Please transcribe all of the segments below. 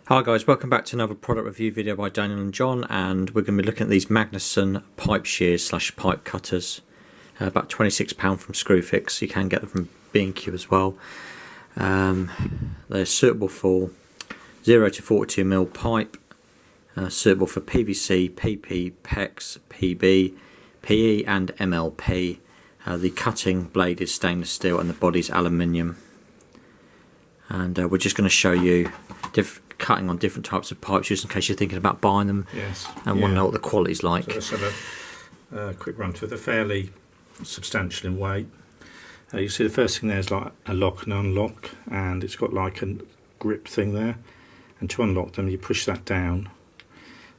Hi guys, welcome back to another product review video by Daniel and John, and we're going to be looking at these Magnusson pipe shears / pipe cutters. About £26 from Screwfix. You can get them from B&Q as well. They're suitable for 0 to 42mm pipe, suitable for PVC, PP, PEX, PB, PE and MLP. The cutting blade is stainless steel and the body is aluminium. And we're just going to show you cutting on different types of pipes, just in case you're thinking about buying them and want to know what the quality's like. So let's have a quick run through. They're fairly substantial in weight. You see the first thing there is like a lock and unlock, and it's got like a grip thing there, and to unlock them you push that down,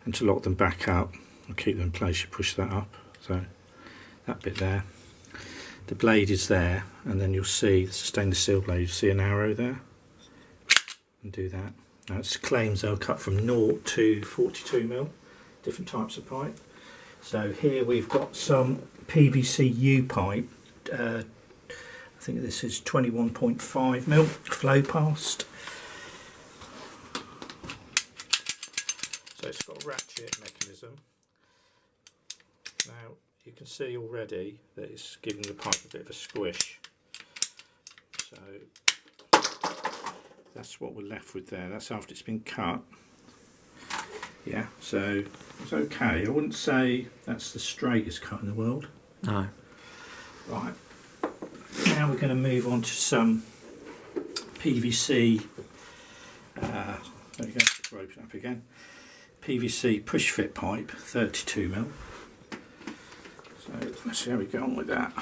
and to lock them back up and keep them in place you push that up. So that bit there. The blade is there, and then you'll see the stainless steel blade, you see an arrow there, and do that. Now it's claims they'll cut from 0 to 42mm, different types of pipe. So here we've got some PVC pipe, I think this is 21.5mm flow past. So it's got a ratchet mechanism. Now you can see already that it's giving the pipe a bit of a squish. So that's what we're left with there. That's after it's been cut. Yeah, so it's okay. I wouldn't say that's the straightest cut in the world. No. Right. Now we're going to move on to some PVC. There we go. We'll open up again. PVC push fit pipe, 32mm. So let's see how we go on with that.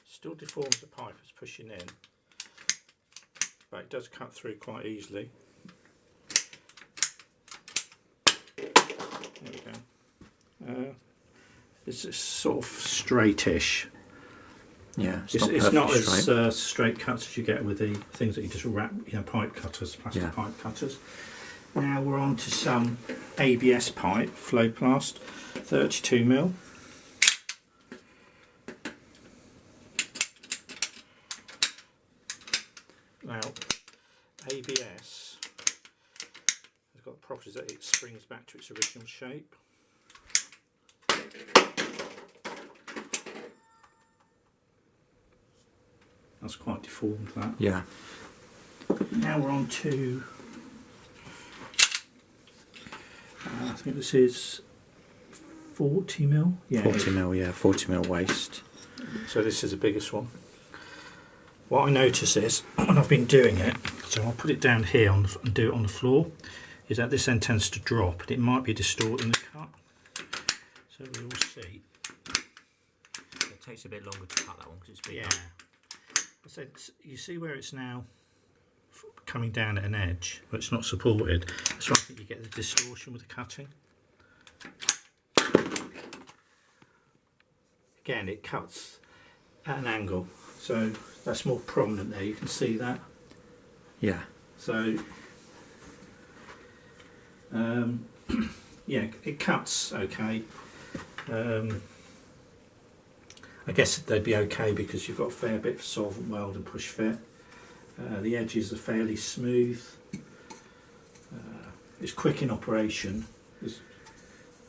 Still deforms the pipe as pushing in, but it does cut through quite easily. There we go. It's sort of straightish. Yeah, it's not as straight cuts as you get with the things that you just wrap, pipe cutters, plastic pipe cutters. Now we're on to some ABS pipe, flow plast, 32mm. Now, ABS has got the properties that it springs back to its original shape. That's quite deformed, that. Yeah. Now we're on to, I think this is 40mm. Yeah. 40mm, yeah, 40mm waste. So this is the biggest one. What I notice is, when I've been doing it, so I'll put it down here and do it on the floor, is that this end tends to drop, and it might be distorting the cut. So we will see. It takes a bit longer to cut that one because it's big. Yeah. So you see where it's now coming down at an edge, but it's not supported. That's why I think you get the distortion with the cutting. Again, it cuts at an angle, so that's more prominent there. You can see that. Yeah. So yeah, it cuts okay. I guess they'd be okay because you've got a fair bit of solvent weld and push fit. The edges are fairly smooth. It's quick in operation.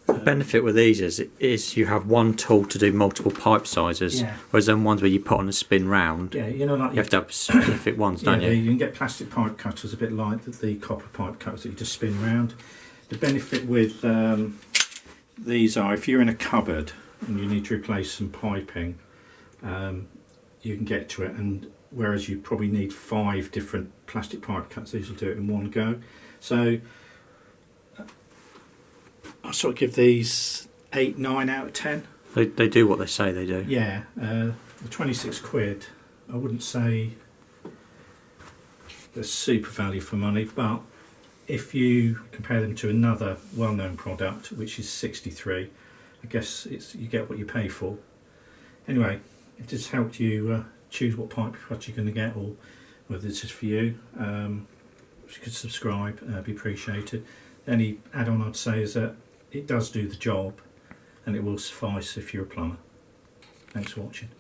The benefit with these is you have one tool to do multiple pipe sizes, whereas then ones where you put on and spin round, like you have to have specific ones, don't you? You can get plastic pipe cutters a bit like the copper pipe cutters that you just spin round. The benefit with these are, if you're in a cupboard and you need to replace some piping, you can get to it, and whereas you probably need 5 different plastic pipe cuts, these will do it in one go. So I sort of give these 8, 9 out of 10. They do what they say they do. Yeah, the 26 quid, I wouldn't say they're super value for money, but if you compare them to another well-known product, which is 63, I guess you get what you pay for. Anyway, it just helped you choose what pipe cut you're going to get, or whether this is for you. If you could subscribe, it'd be appreciated. The only add-on I'd say is that it does do the job, and it will suffice if you're a plumber. Thanks for watching.